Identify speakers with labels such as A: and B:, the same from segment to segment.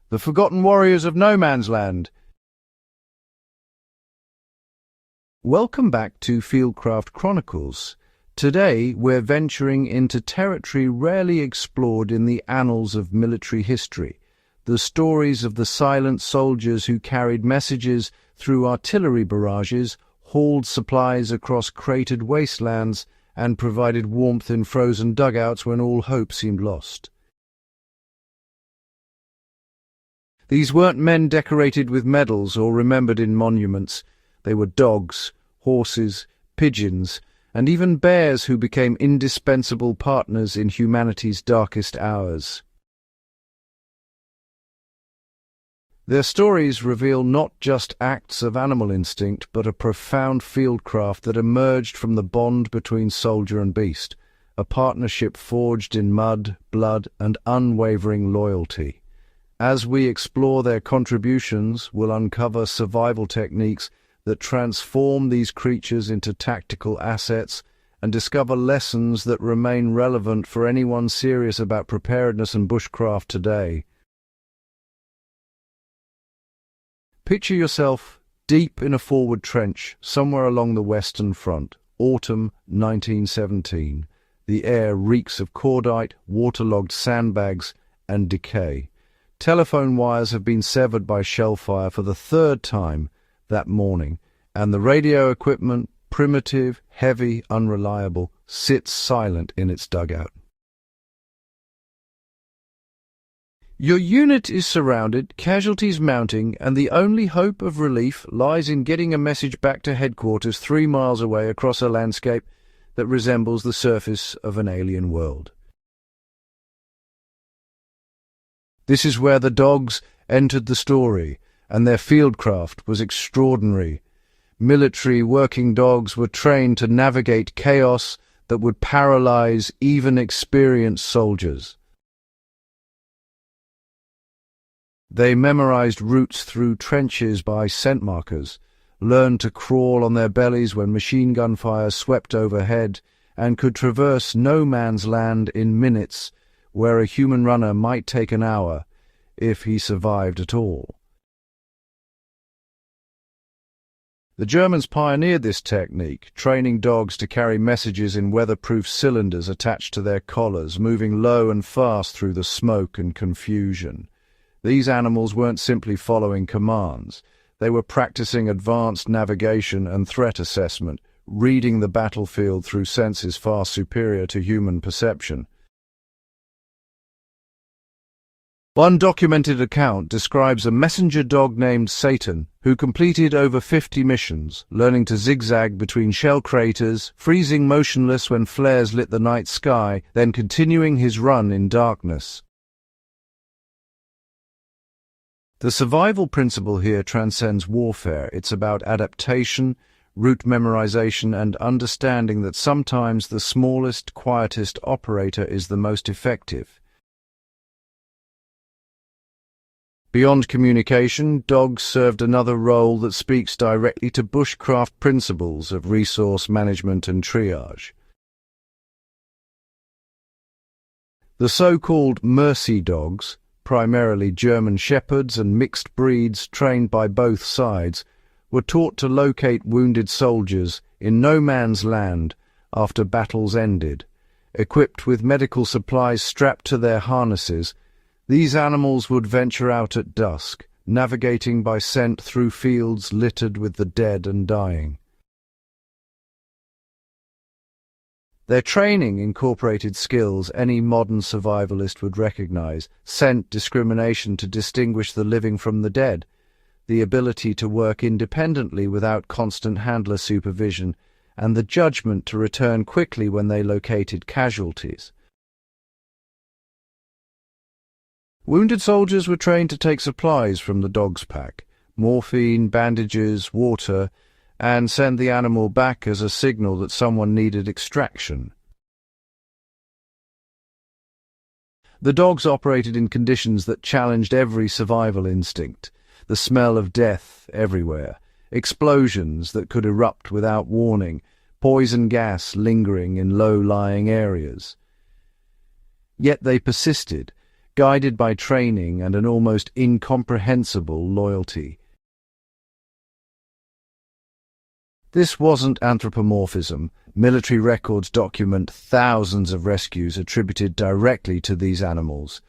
A: the forgotten warriors of no man's land. Welcome back to Fieldcraft Chronicles. Today we're venturing into territory rarely explored in the annals of military history, the stories of the silent soldiers who carried messages through artillery barrages, hauled supplies across cratered wastelands, and provided warmth in frozen dugouts when all hope seemed lost. These weren't men decorated with medals or remembered in monuments. They were dogs, horses, pigeons, and even bears who became indispensable partners in humanity's darkest hours. Their stories reveal not just acts of animal instinct, but a profound fieldcraft that emerged from the bond between soldier and beast, a partnership forged in mud, blood, and unwavering loyalty. As we explore their contributions, we'll uncover survival techniques that transform these creatures into tactical assets and discover lessons that remain relevant for anyone serious about preparedness and bushcraft today. Picture yourself deep in a forward trench somewhere along the Western Front, autumn 1917. The air reeks of cordite, waterlogged sandbags, and decay. Telephone wires have been severed by shellfire for the third time that morning, and the radio equipment, primitive, heavy, unreliable, sits silent in its dugout. Your unit is surrounded, casualties mounting, and the only hope of relief lies in getting a message back to headquarters 3 miles away across a landscape that resembles the surface of an alien world. This is where the dogs entered the story, and their fieldcraft was extraordinary. Military working dogs were trained to navigate chaos that would paralyze even experienced soldiers. They memorized routes through trenches by scent markers, learned to crawl on their bellies when machine gun fire swept overhead, and could traverse no man's land in minutes where a human runner might take an hour, if he survived at all. The Germans pioneered this technique, training dogs to carry messages in weatherproof cylinders attached to their collars, moving low and fast through the smoke and confusion. These animals weren't simply following commands. They were practicing advanced navigation and threat assessment, reading the battlefield through senses far superior to human perception. One documented account describes a messenger dog named Satan who completed over 50 missions, learning to zigzag between shell craters, freezing motionless when flares lit the night sky, then continuing his run in darkness. The survival principle here transcends warfare. It's about adaptation, route memorization, and understanding that sometimes the smallest, quietest operator is the most effective. Beyond communication, dogs served another role that speaks directly to bushcraft principles of resource management and triage. The so-called mercy dogs, primarily German shepherds and mixed breeds trained by both sides, were taught to locate wounded soldiers in no man's land after battles ended. Equipped with medical supplies strapped to their harnesses, these animals would venture out at dusk, navigating by scent through fields littered with the dead and dying. Their training incorporated skills any modern survivalist would recognize: scent discrimination to distinguish the living from the dead, the ability to work independently without constant handler supervision, and the judgment to return quickly when they located casualties. Wounded soldiers were trained to take supplies from the dog's pack: morphine, bandages, water, and send the animal back as a signal that someone needed extraction. The dogs operated in conditions that challenged every survival instinct: the smell of death everywhere, explosions that could erupt without warning, poison gas lingering in low-lying areas. Yet they persisted, guided by training and an almost incomprehensible loyalty. This wasn't anthropomorphism. Military records document thousands of rescues attributed directly to these animals.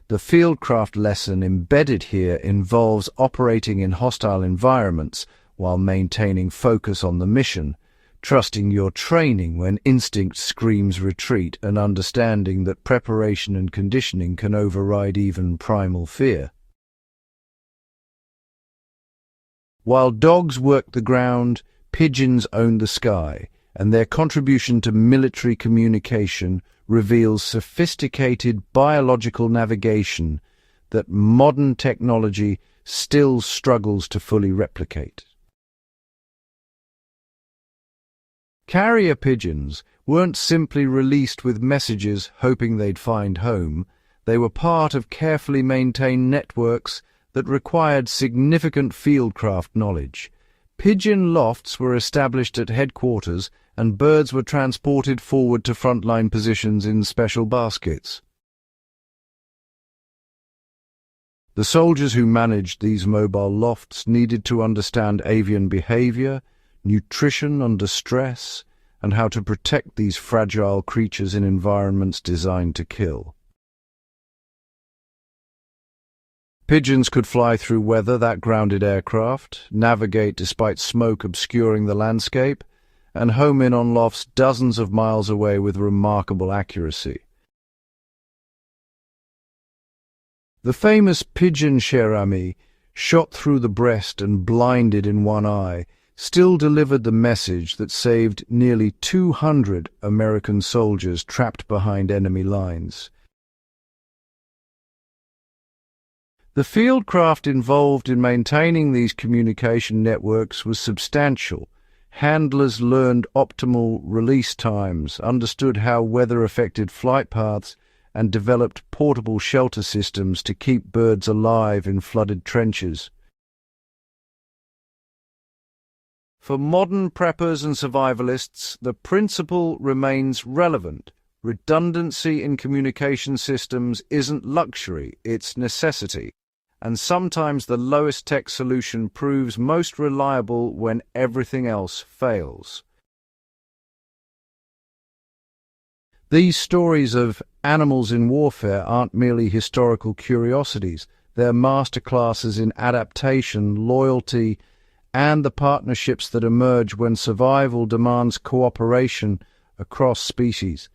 A: The Fieldcraft lesson embedded here involves operating in hostile environments while maintaining focus on the mission, trusting your training when instinct screams retreat, and understanding that preparation and conditioning can override even primal fear. While dogs work the ground, pigeons own the sky, and their contribution to military communication reveals sophisticated biological navigation that modern technology still struggles to fully replicate. Carrier pigeons weren't simply released with messages hoping they'd find home. They were part of carefully maintained networks that required significant fieldcraft knowledge. Pigeon lofts were established at headquarters, and birds were transported forward to frontline positions in special baskets. The soldiers who managed these mobile lofts needed to understand avian behavior, nutrition under stress, and how to protect these fragile creatures in environments designed to kill. Pigeons could fly through weather that grounded aircraft, navigate despite smoke obscuring the landscape, and home in on lofts dozens of miles away with remarkable accuracy. The famous pigeon cher ami, shot through the breast and blinded in one eye, still delivered the message that saved nearly 200 American soldiers trapped behind enemy lines. The fieldcraft involved in maintaining these communication networks was substantial. Handlers learned optimal release times, understood how weather affected flight paths, and developed portable shelter systems to keep birds alive in flooded trenches. For modern preppers and survivalists, the principle remains relevant. Redundancy in communication systems isn't luxury, it's necessity. And sometimes the lowest tech solution proves most reliable when everything else fails. These stories of animals in warfare aren't merely historical curiosities. They're masterclasses in adaptation, loyalty, and the partnerships that emerge when survival demands cooperation across species.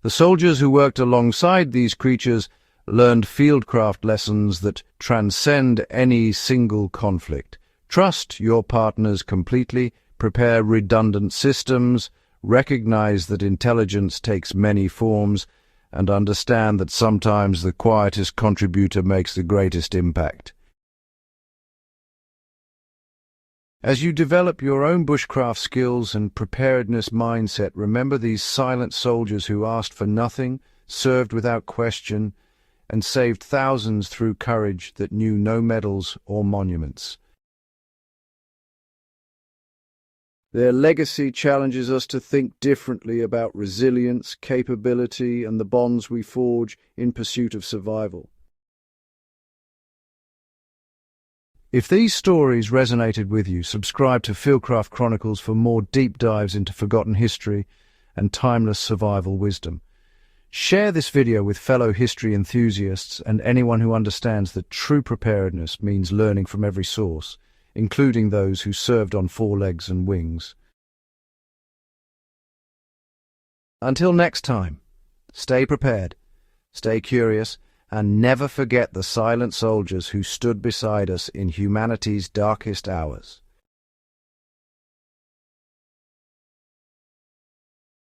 A: The soldiers who worked alongside these creatures learned fieldcraft lessons that transcend any single conflict. Trust your partners completely, prepare redundant systems, recognize that intelligence takes many forms, and understand that sometimes the quietest contributor makes the greatest impact. As you develop your own bushcraft skills and preparedness mindset, remember these silent soldiers who asked for nothing, served without question, and saved thousands through courage that knew no medals or monuments. Their legacy challenges us to think differently about resilience, capability, and the bonds we forge in pursuit of survival. If these stories resonated with you, subscribe to Fieldcraft Chronicles for more deep dives into forgotten history and timeless survival wisdom. Share this video with fellow history enthusiasts and anyone who understands that true preparedness means learning from every source, including those who served on 4 legs and wings. Until next time, stay prepared, stay curious, and never forget the silent soldiers who stood beside us in humanity's darkest hours.